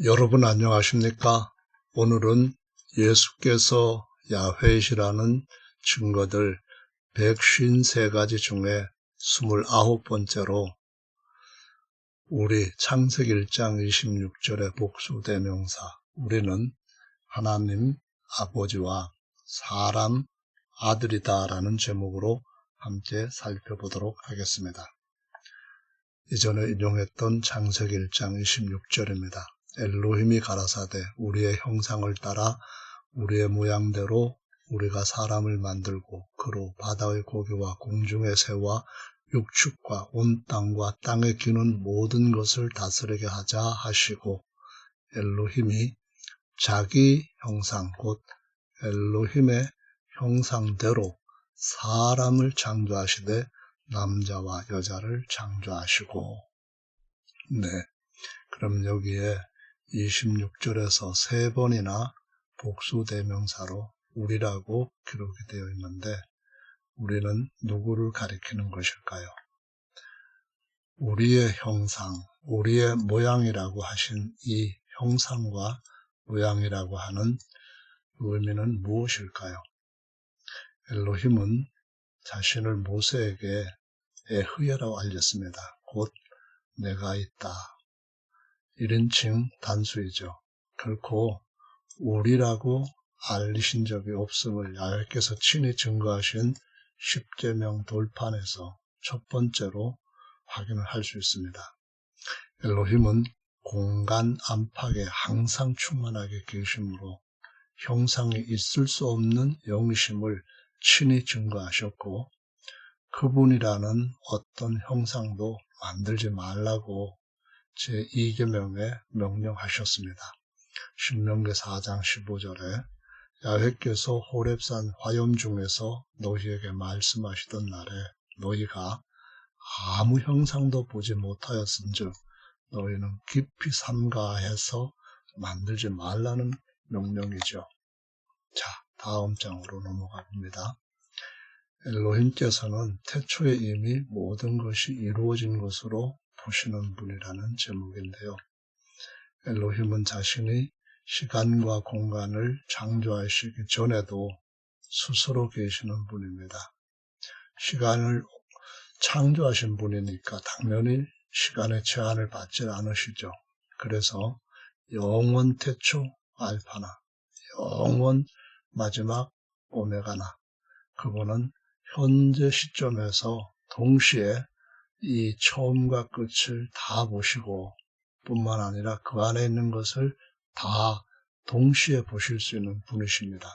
여러분 안녕하십니까? 오늘은 예수께서 야훼이시라는 증거들 153가지 중에 29번째로 우리 창세기 1장 26절의 복수대명사 우리는 하나님 아버지와 사람 아들이다 라는 제목으로 함께 살펴보도록 하겠습니다. 이전에 인용했던 창세기 1장 26절입니다. 엘로힘이 가라사대 우리의 형상을 따라 우리의 모양대로 우리가 사람을 만들고 그로 바다의 고기와 공중의 새와 육축과 온 땅과 땅에 기는 모든 것을 다스리게 하자 하시고 엘로힘이 자기 형상 곧 엘로힘의 형상대로 사람을 창조하시되 남자와 여자를 창조하시고 네, 그럼 여기에 26절에서 3번이나 복수대명사로 우리라고 기록이 되어 있는데 우리는 누구를 가리키는 것일까요? 우리의 형상, 우리의 모양이라고 하신 이 형상과 모양이라고 하는 의미는 무엇일까요? 엘로힘은 자신을 모세에게 에흐예라고 알렸습니다. 곧 내가 있다. 1인칭 단수이죠. 결코 우리라고 알리신 적이 없음을 야훼께서 친히 증거하신 십계명 돌판에서 첫 번째로 확인을 할 수 있습니다. 엘로힘은 공간 안팎에 항상 충만하게 계심으로 형상이 있을 수 없는 영이심을 친히 증거하셨고 그분이라는 어떤 형상도 만들지 말라고 제2계명에 명령하셨습니다. 신명기 4장 15절에 야훼께서 호렙산 화염 중에서 너희에게 말씀하시던 날에 너희가 아무 형상도 보지 못하였은즉 너희는 깊이 삼가해서 만들지 말라는 명령이죠. 자, 다음 장으로 넘어가 봅니다. 엘로힘께서는 태초에 이미 모든 것이 이루어진 것으로 보시는 분이라는 제목인데요. 엘로힘은 자신이 시간과 공간을 창조하시기 전에도 스스로 계시는 분입니다. 시간을 창조하신 분이니까 당연히 시간의 제한을 받지 않으시죠. 그래서 영원 태초 알파나 영원 마지막 오메가나 그분은 현재 시점에서 동시에 이 처음과 끝을 다 보시고 뿐만 아니라 그 안에 있는 것을 다 동시에 보실 수 있는 분이십니다.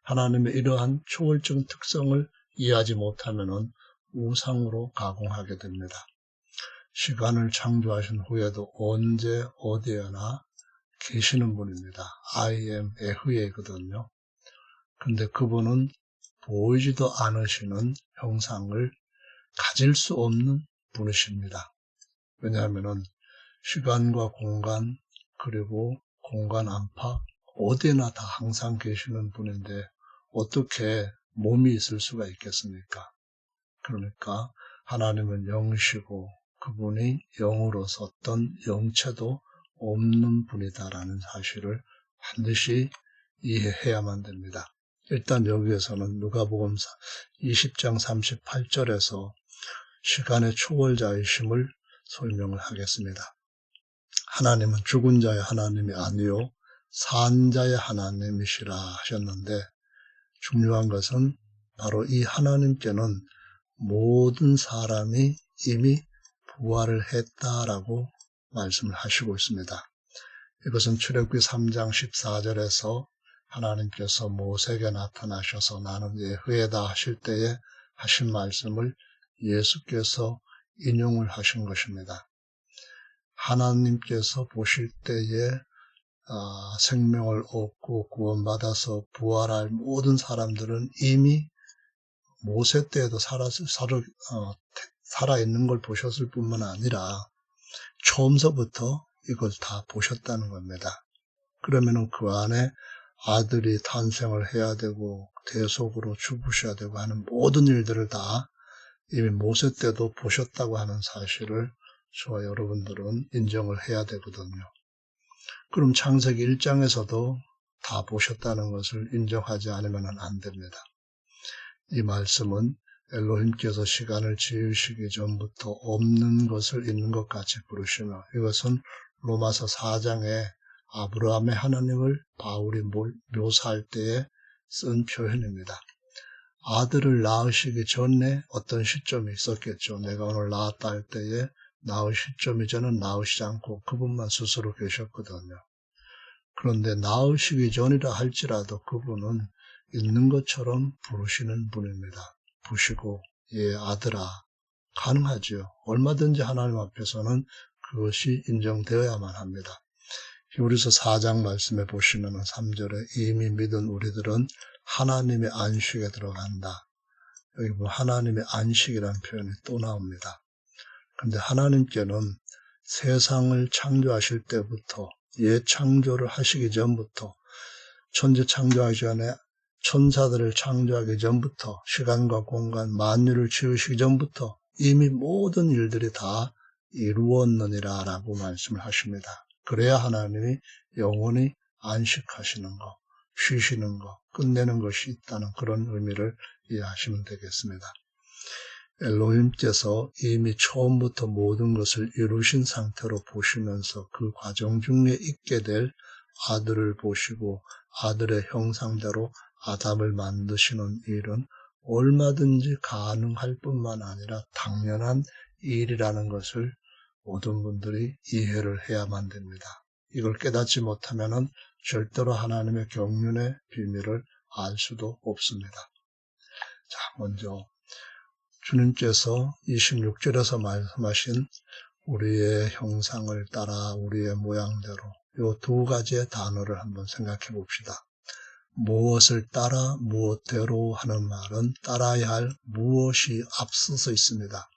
하나님의 이러한 초월적 특성을 이해하지 못하면 우상으로 가공하게 됩니다. 시간을 창조하신 후에도 언제 어디에나 계시는 분입니다. I am 에흐예거든요. 근데 그분은 보이지도 않으시는 형상을 가질 수 없는 분이십니다. 왜냐하면 시간과 공간 그리고 공간 안팎 어디나 다 항상 계시는 분인데 어떻게 몸이 있을 수가 있겠습니까? 그러니까 하나님은 영이시고 그분이 영으로서 어떤 영체도 없는 분이다라는 사실을 반드시 이해해야만 됩니다. 일단 여기에서는 누가복음 20장 38절에서 시간의 초월자이심을 설명을 하겠습니다. 하나님은 죽은 자의 하나님이 아니요 산 자의 하나님이시라 하셨는데 중요한 것은 바로 이 하나님께는 모든 사람이 이미 부활을 했다라고 말씀을 하시고 있습니다. 이것은 출애굽기 3장 14절에서 하나님께서 모세에게 나타나셔서 나는 예후에다 하실 때에 하신 말씀을 예수께서 인용을 하신 것입니다. 하나님께서 보실 때에 생명을 얻고 구원받아서 부활할 모든 사람들은 이미 모세 때에도 살아있는 걸 보셨을 뿐만 아니라 처음서부터 이걸 다 보셨다는 겁니다. 그러면 그 안에 아들이 탄생을 해야 되고 대속으로 죽으셔야 되고 하는 모든 일들을 다 이미 모세 때도 보셨다고 하는 사실을 저와 여러분들은 인정을 해야 되거든요. 그럼 창세기 1장에서도 다 보셨다는 것을 인정하지 않으면 안 됩니다. 이 말씀은 엘로힘께서 시간을 지으시기 전부터 없는 것을 있는 것 같이 부르시며, 이것은 로마서 4장에 아브라함의 하나님을 바울이 묘사할 때에 쓴 표현입니다. 아들을 낳으시기 전에 어떤 시점이 있었겠죠. 내가 오늘 낳았다 할 때에 낳을 시점 이전은 낳으시지 않고 그분만 스스로 계셨거든요. 그런데 낳으시기 전이라 할지라도 그분은 있는 것처럼 부르시는 분입니다. 부시고 예 아들아 가능하지요. 얼마든지 하나님 앞에서는 그것이 인정되어야만 합니다. 히브리서 4장 말씀에 보시면 3절에 이미 믿은 우리들은 하나님의 안식에 들어간다. 여기 보면 하나님의 안식이라는 표현이 또 나옵니다. 그런데 하나님께는 세상을 창조하실 때부터 창조를 하시기 전부터 천지 창조하기 전에 천사들을 창조하기 전부터 시간과 공간 만유를 지으시기 전부터 이미 모든 일들이 다 이루었느니라 라고 말씀을 하십니다. 그래야 하나님이 영원히 안식하시는 거, 쉬시는 거, 끝내는 것이 있다는 그런 의미를 이해하시면 되겠습니다. 엘로힘께서 이미 처음부터 모든 것을 이루신 상태로 보시면서 그 과정 중에 있게 될 아들을 보시고 아들의 형상대로 아담을 만드시는 일은 얼마든지 가능할 뿐만 아니라 당연한 일이라는 것을 모든 분들이 이해를 해야만 됩니다. 이걸 깨닫지 못하면 절대로 하나님의 경륜의 비밀을 알 수도 없습니다. 자, 먼저 주님께서 26절에서 말씀하신 우리의 형상을 따라 우리의 모양대로 이 두 가지의 단어를 한번 생각해 봅시다. 무엇을 따라 무엇대로 하는 말은 따라야 할 무엇이 앞서서 있습니다.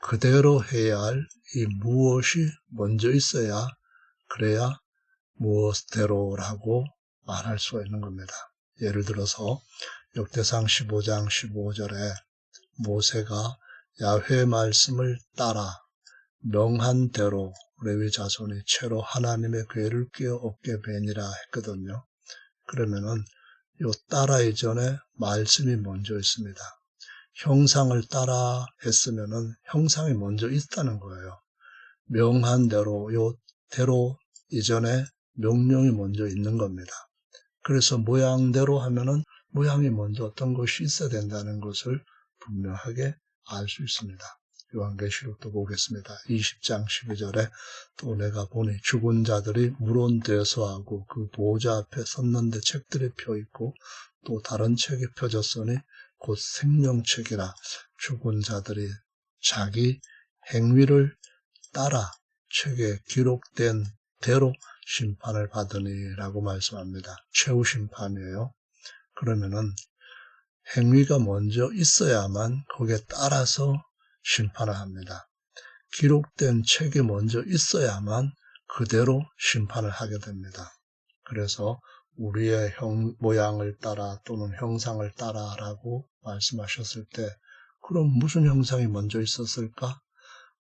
그대로 해야 할 이 무엇이 먼저 있어야 그래야 무엇대로라고 말할 수가 있는 겁니다. 예를 들어서 역대상 15장 15절에 모세가 야훼 말씀을 따라 명한 대로 레위 자손이 채로 하나님의 궤를 끼어 어깨 베니라 했거든요. 그러면은 요 따라 이전에 말씀이 먼저 있습니다. 형상을 따라 했으면은 형상이 먼저 있다는 거예요. 명한 대로 요 대로 이전에 명령이 먼저 있는 겁니다. 그래서 모양대로 하면은 모양이 먼저 어떤 것이 있어야 된다는 것을 분명하게 알 수 있습니다. 요한계시록도 보겠습니다. 20장 12절에 또 내가 보니 죽은 자들이 물온되어서 하고 그 보호자 앞에 섰는데 책들이 펴있고 또 다른 책이 펴졌으니 곧 생명책이라 죽은 자들이 자기 행위를 따라 책에 기록된 대로 심판을 받으니라고 말씀합니다. 최후 심판이에요. 그러면은 행위가 먼저 있어야만 거기에 따라서 심판을 합니다. 기록된 책이 먼저 있어야만 그대로 심판을 하게 됩니다. 그래서 우리의 모양을 따라 또는 형상을 따라라고 말씀하셨을 때 그럼 무슨 형상이 먼저 있었을까?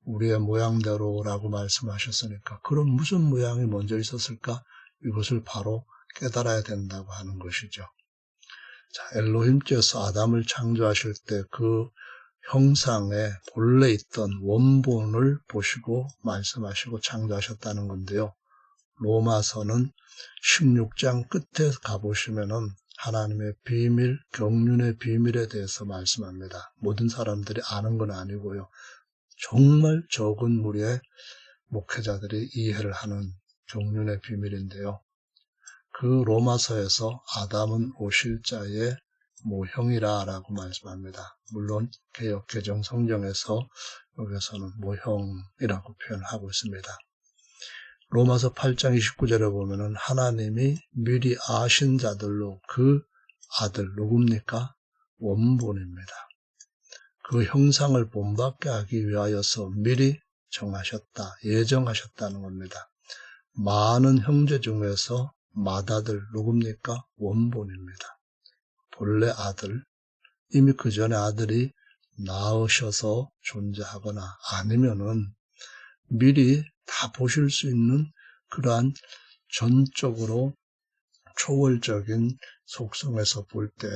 우리의 모양대로라고 말씀하셨으니까 그럼 무슨 모양이 먼저 있었을까? 이것을 바로 깨달아야 된다고 하는 것이죠. 자, 엘로힘께서 아담을 창조하실 때 그 형상에 본래 있던 원본을 보시고 말씀하시고 창조하셨다는 건데요. 로마서는 16장 끝에 가보시면은 하나님의 비밀, 경륜의 비밀에 대해서 말씀합니다. 모든 사람들이 아는 건 아니고요. 정말 적은 무리의 목회자들이 이해를 하는 경륜의 비밀인데요. 그 로마서에서 아담은 오실 자의 모형이라 라고 말씀합니다. 물론 개역 개정 성경에서 여기서는 모형이라고 표현하고 있습니다. 로마서 8장 29절에 보면은 하나님이 미리 아신 자들로 그 아들 누굽니까? 원본입니다. 그 형상을 본받게 하기 위하여서 미리 정하셨다, 예정하셨다는 겁니다. 많은 형제 중에서 맏아들 누굽니까? 원본입니다. 본래 아들, 이미 그 전에 아들이 낳으셔서 존재하거나 아니면은 미리 다 보실 수 있는 그러한 전적으로 초월적인 속성에서 볼 때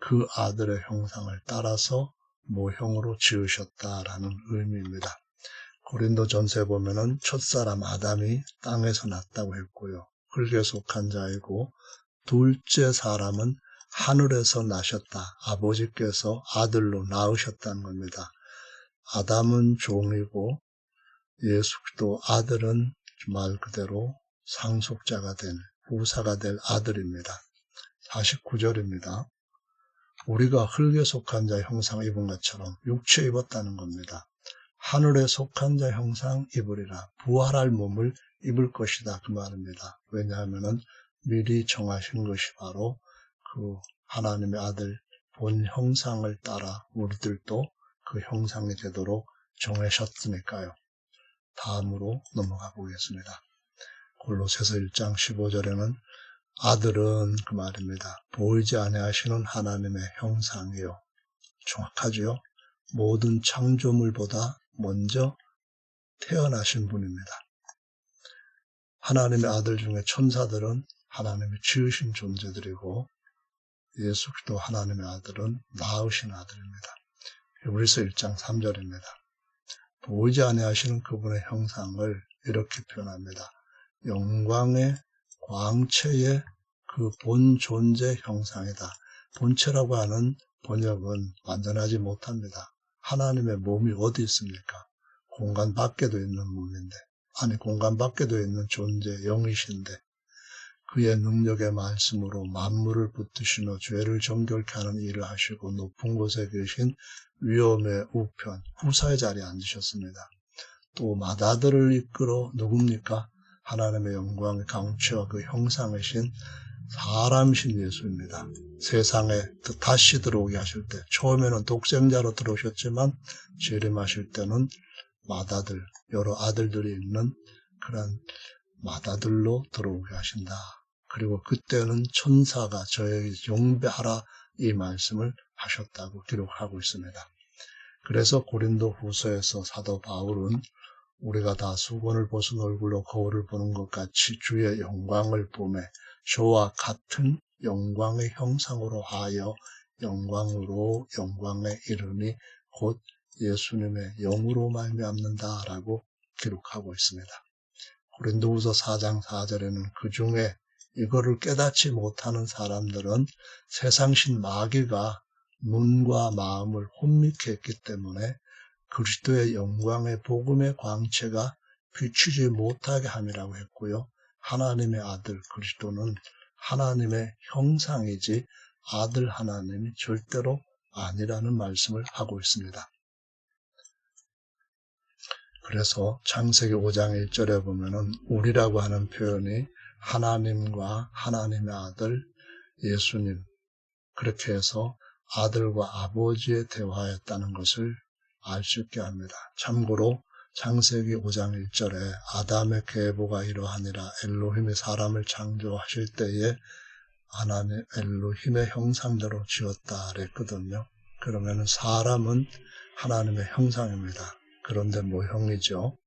그 아들의 형상을 따라서 모형으로 지으셨다라는 의미입니다. 고린도전서에 보면은 첫사람 아담이 땅에서 났다고 했고요. 흙에 속한 자이고 둘째 사람은 하늘에서 나셨다. 아버지께서 아들로 낳으셨다는 겁니다. 아담은 종이고 예수도 아들은 말 그대로 상속자가 된 후사가 될 아들입니다. 49절입니다. 우리가 흙에 속한 자 형상 입은 것처럼 육체 입었다는 겁니다. 하늘에 속한 자 형상 입으리라. 부활할 몸을 입을 것이다. 그 말입니다. 왜냐하면 미리 정하신 것이 바로 그 하나님의 아들 본 형상을 따라 우리들도 그 형상이 되도록 정하셨으니까요. 다음으로 넘어가 보겠습니다. 골로새서 1장 15절에는 아들은 그 말입니다. 보이지 아니하시는 하나님의 형상이요. 정확하지요? 모든 창조물보다 먼저 태어나신 분입니다. 하나님의 아들 중에 천사들은 하나님이 지으신 존재들이고 예수 그리스도 하나님의 아들은 낳으신 아들입니다. 히브리서 1장 3절입니다. 보이지 아니하시는 그분의 형상을 이렇게 표현합니다. 영광의 광채의 그 본 존재 형상이다. 본체라고 하는 번역은 완전하지 못합니다. 하나님의 몸이 어디 있습니까? 공간 밖에도 있는 몸인데, 아니 공간 밖에도 있는 존재 영이신데 그의 능력의 말씀으로 만물을 붙드시며 죄를 정결케 하는 일을 하시고 높은 곳에 계신 위엄의 우편 후사의 자리에 앉으셨습니다. 또 맏아들을 이끌어 누굽니까? 하나님의 영광의 강체와 그 형상이신 사람이신 예수입니다. 세상에 다시 들어오게 하실 때 처음에는 독생자로 들어오셨지만 재림하실 때는 맏아들, 여러 아들들이 있는 그런 맏아들로 들어오게 하신다. 그리고 그때는 천사가 저에게 경배하라 이 말씀을 하셨다고 기록하고 있습니다. 그래서 고린도 후서에서 사도 바울은 우리가 다 수건을 벗은 얼굴로 거울을 보는 것 같이 주의 영광을 보매 저와 같은 영광의 형상으로 하여 영광으로 영광에 이르니 곧 예수님의 영으로 말미암는다라고 기록하고 있습니다. 고린도후서 4장 4절에는 그 중에 이거를 깨닫지 못하는 사람들은 세상신 마귀가 눈과 마음을 혼미케 했기 때문에 그리스도의 영광의 복음의 광채가 비추지 못하게 함이라고 했고요. 하나님의 아들 그리스도는 하나님의 형상이지 아들 하나님이 절대로 아니라는 말씀을 하고 있습니다. 그래서 창세기 5장 1절에 보면은 우리라고 하는 표현이 하나님과 하나님의 아들 예수님 그렇게 해서 아들과 아버지의 대화였다는 것을 알 수 있게 합니다. 참고로 창세기 5장 1절에 아담의 계보가 이러하니라 엘로힘이 사람을 창조하실 때에 하나님 엘로힘의 형상대로 지었다 그랬거든요. 그러면 사람은 하나님의 형상입니다. 그런데 모형이죠.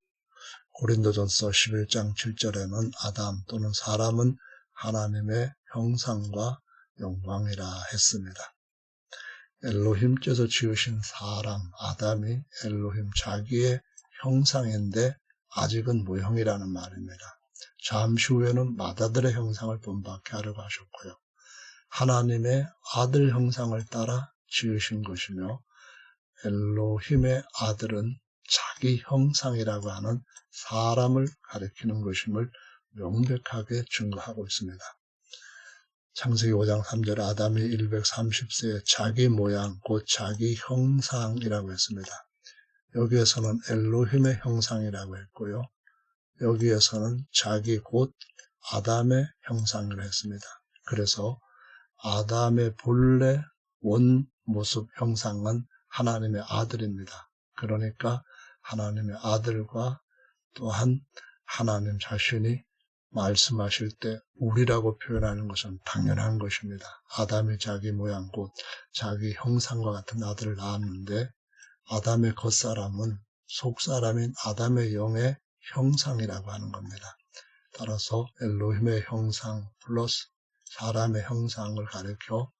고린도전서 11장 7절에는 아담 또는 사람은 하나님의 형상과 영광이라 했습니다. 엘로힘께서 지으신 사람 아담이 엘로힘 자기의 형상인데 아직은 모형이라는 말입니다. 잠시 후에는 맏아들의 형상을 본받게 하려고 하셨고요. 하나님의 아들 형상을 따라 지으신 것이며 엘로힘의 아들은 자기 형상이라고 하는 사람을 가리키는 것임을 명백하게 증거하고 있습니다. 창세기 5장 3절에 아담이 130세에 자기 모양 곧 자기 형상이라고 했습니다. 여기에서는 엘로힘의 형상이라고 했고요. 여기에서는 자기 곧 아담의 형상이라고 했습니다. 그래서 아담의 본래 원 모습 형상은 하나님의 아들입니다. 그러니까 하나님의 아들과 또한 하나님 자신이 말씀하실 때 우리라고 표현하는 것은 당연한 것입니다. 아담이 자기 모양 곧 자기 형상과 같은 아들을 낳았는데 아담의 겉사람은 속사람인 아담의 영의 형상이라고 하는 겁니다. 따라서 엘로힘의 형상 플러스 사람의 형상을 가리켜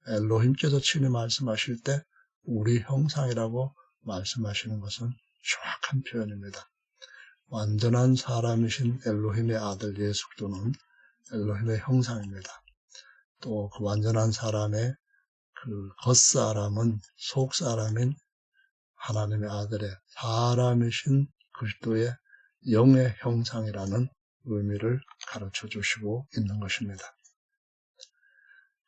엘로힘께서 친히 말씀하실 때 우리 형상이라고 말씀하시는 것은 정확한 표현입니다. 완전한 사람이신 엘로힘의 아들 예수 그리스도는 엘로힘의 형상입니다. 또 그 완전한 사람의 그 겉사람은 속사람인 하나님의 아들의 사람이신 그리스도의 영의 형상이라는 의미를 가르쳐 주시고 있는 것입니다.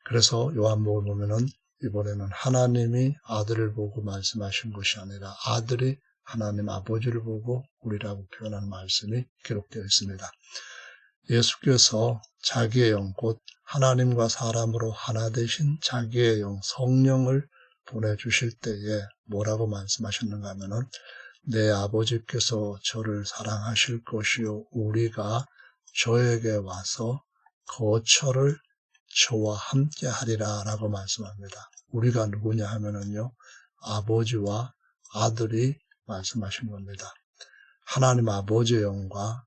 그래서 요한복음을 보면은 이번에는 하나님이 아들을 보고 말씀하신 것이 아니라 아들이 하나님 아버지를 보고 우리라고 표현하는 말씀이 기록되어 있습니다. 예수께서 자기의 영, 곧 하나님과 사람으로 하나 되신 자기의 영, 성령을 보내주실 때에 뭐라고 말씀하셨는가 하면은 내 아버지께서 저를 사랑하실 것이요 우리가 저에게 와서 거처를 저와 함께 하리라 라고 말씀합니다. 우리가 누구냐 하면은요 아버지와 아들이 말씀하신 겁니다. 하나님 아버지의 영과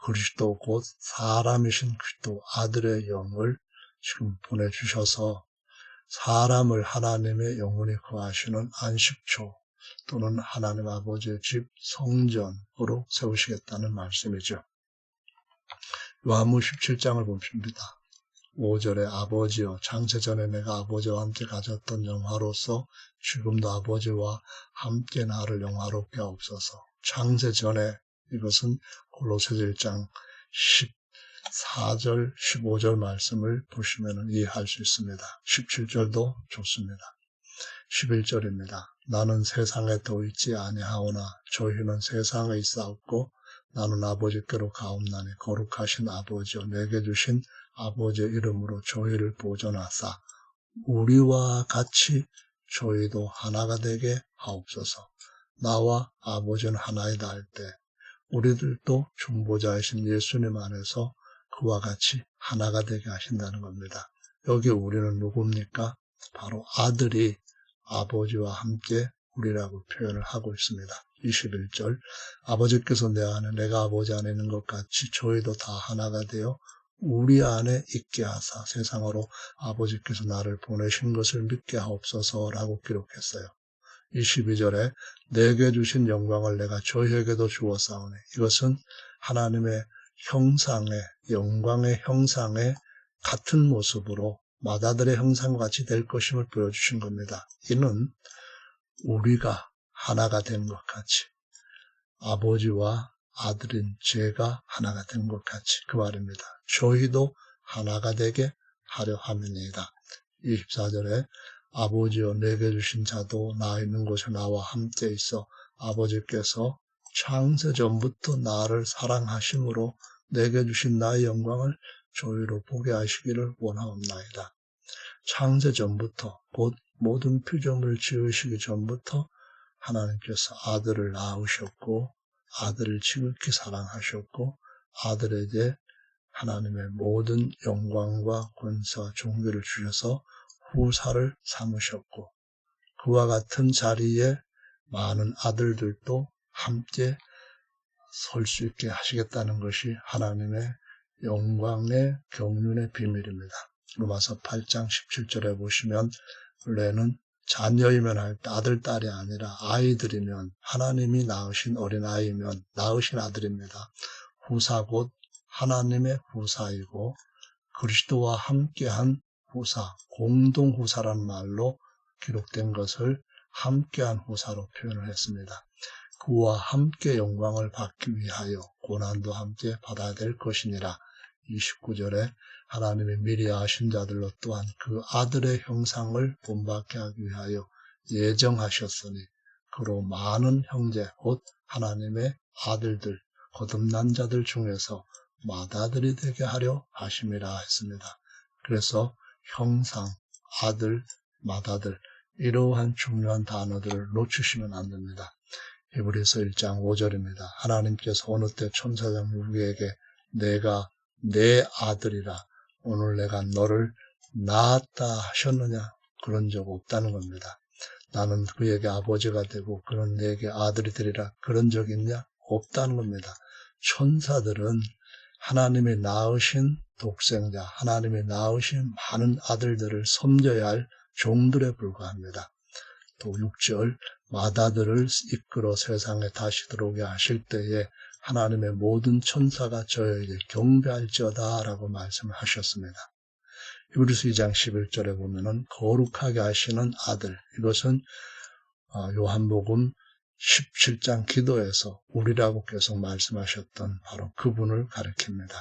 그리스도 곧 사람이신 그리스도 아들의 영을 지금 보내주셔서 사람을 하나님의 영혼이 거하시는 안식처 또는 하나님 아버지의 집 성전으로 세우시겠다는 말씀이죠. 요한복음 17장을 봅니다. 5절에 아버지여 창세전에 내가 아버지와 함께 가졌던 영화로서 지금도 아버지와 함께 나를 영화롭게 하옵소서. 창세전에 이것은 골로새서 1장 14절 15절 말씀을 보시면 이해할 수 있습니다. 17절도 좋습니다. 11절입니다. 나는 세상에 더 있지 아니하오나 저희는 세상에 있사옵고 나는 아버지께로 가옵나니 거룩하신 아버지여 내게 주신 아버지의 이름으로 저희를 보존하사 우리와 같이 저희도 하나가 되게 하옵소서. 나와 아버지는 하나이다 할 때 우리들도 중보자이신 예수님 안에서 그와 같이 하나가 되게 하신다는 겁니다. 여기 우리는 누굽니까? 바로 아들이 아버지와 함께 우리라고 표현을 하고 있습니다. 21절 아버지께서 내 안에 내가 아버지 안에 있는 것 같이 저희도 다 하나가 되어 우리 안에 있게 하사 세상으로 아버지께서 나를 보내신 것을 믿게 하옵소서라고 기록했어요. 22절에 내게 주신 영광을 내가 저희에게도 주었사오니 이것은 하나님의 형상의 영광의 형상의 같은 모습으로 맏아들의 형상과 같이 될 것임을 보여주신 겁니다. 이는 우리가 하나가 된 것 같이 아버지와 아들인 제가 하나가 된 것 같이 그 말입니다. 저희도 하나가 되게 하려 함이니이다. 24절에 아버지여 내게 주신 자도 나 있는 곳에 나와 함께 있어 아버지께서 창세전부터 나를 사랑하심으로 내게 주신 나의 영광을 저희로 보게 하시기를 원하옵나이다. 창세전부터 곧 모든 피조물 지으시기 전부터 하나님께서 아들을 낳으셨고 아들을 지극히 사랑하셨고 아들에게 하나님의 모든 영광과 권세와 존귀를 주셔서 후사를 삼으셨고 그와 같은 자리에 많은 아들들도 함께 설 수 있게 하시겠다는 것이 하나님의 영광의 경륜의 비밀입니다. 로마서 8장 17절에 보시면 원래는 자녀이면 할 때 아들, 딸이 아니라 아이들이면 하나님이 낳으신 어린아이면 낳으신 아들입니다. 후사 곧 하나님의 후사이고 그리스도와 함께한 후사, 공동후사라는 말로 기록된 것을 함께한 후사로 표현을 했습니다. 그와 함께 영광을 받기 위하여 고난도 함께 받아야 될 것이니라. 29절에 하나님이 미리 아신 자들로 또한 그 아들의 형상을 본받게 하기 위하여 예정하셨으니 그로 많은 형제 곧 하나님의 아들들 거듭난 자들 중에서 맏아들이 되게 하려 하심이라 했습니다. 그래서 형상, 아들, 맏아들 이러한 중요한 단어들을 놓치시면 안 됩니다. 히브리서 1장 5절입니다. 하나님께서 어느 때 천사장 누구에게 내가 내 아들이라 오늘 내가 너를 낳았다 하셨느냐? 그런 적 없다는 겁니다. 나는 그에게 아버지가 되고 그는 내게 아들이 되리라 그런 적 있냐? 없다는 겁니다. 천사들은 하나님이 낳으신 독생자, 하나님이 낳으신 많은 아들들을 섬겨야 할 종들에 불과합니다. 또 6절 마다들을 이끌어 세상에 다시 들어오게 하실 때에 하나님의 모든 천사가 저에게 경배할지어다 라고 말씀하셨습니다. 히브리서 2장 11절에 보면은 거룩하게 하시는 아들, 이것은 요한복음 17장 기도에서 우리라고 계속 말씀하셨던 바로 그분을 가리킵니다.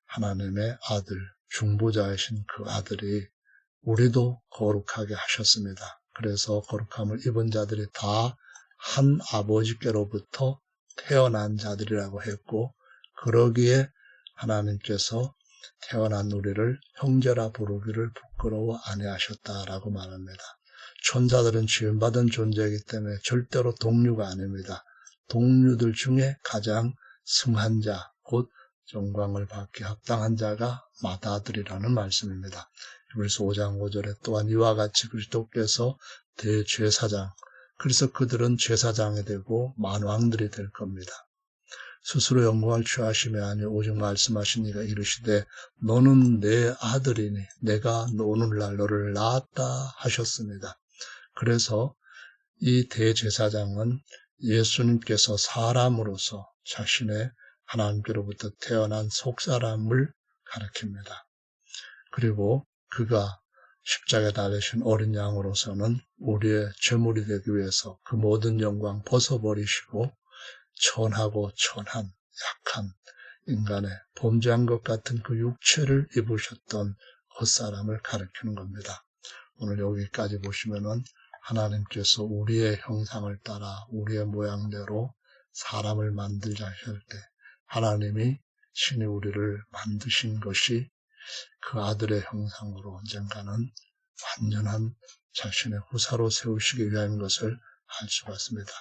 하나님의 아들, 중보자이신 그 아들이 우리도 거룩하게 하셨습니다. 그래서 거룩함을 입은 자들이 다 한 아버지께로부터 태어난 자들이라고 했고, 그러기에 하나님께서 태어난 우리를 형제라 부르기를 부끄러워 아니하셨다라고 말합니다. 천사들은 지음받은 존재이기 때문에 절대로 동류가 아닙니다. 동류들 중에 가장 승한 자, 곧 영광을 받기 합당한 자가 마다들이라는 말씀입니다. 히브리서 5장 5절에 또한 이와 같이 그리스도께서 대제사장, 그래서 그들은 제사장이 되고 만왕들이 될 겁니다. 스스로 영광을 취하심이 아니 오직 말씀하신 이가 이르시되 너는 내 아들이니 내가 오늘날 너를 낳았다 하셨습니다. 그래서 이 대제사장은 예수님께서 사람으로서 자신의 하나님께로부터 태어난 속사람을 가리킵니다. 그리고 그가 십자가에 달리신 어린 양으로서는 우리의 제물이 되기 위해서 그 모든 영광 벗어버리시고 천하고 천한 약한 인간의 범죄한 것 같은 그 육체를 입으셨던 헛사람을 가리키는 겁니다. 오늘 여기까지 보시면은 하나님께서 우리의 형상을 따라 우리의 모양대로 사람을 만들자 할 때 하나님이 신이 우리를 만드신 것이 그 아들의 형상으로 언젠가는 완전한 자신의 후사로 세우시기 위한 것을 알 수가 있습니다.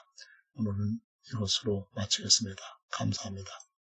오늘은 이것으로 마치겠습니다. 감사합니다.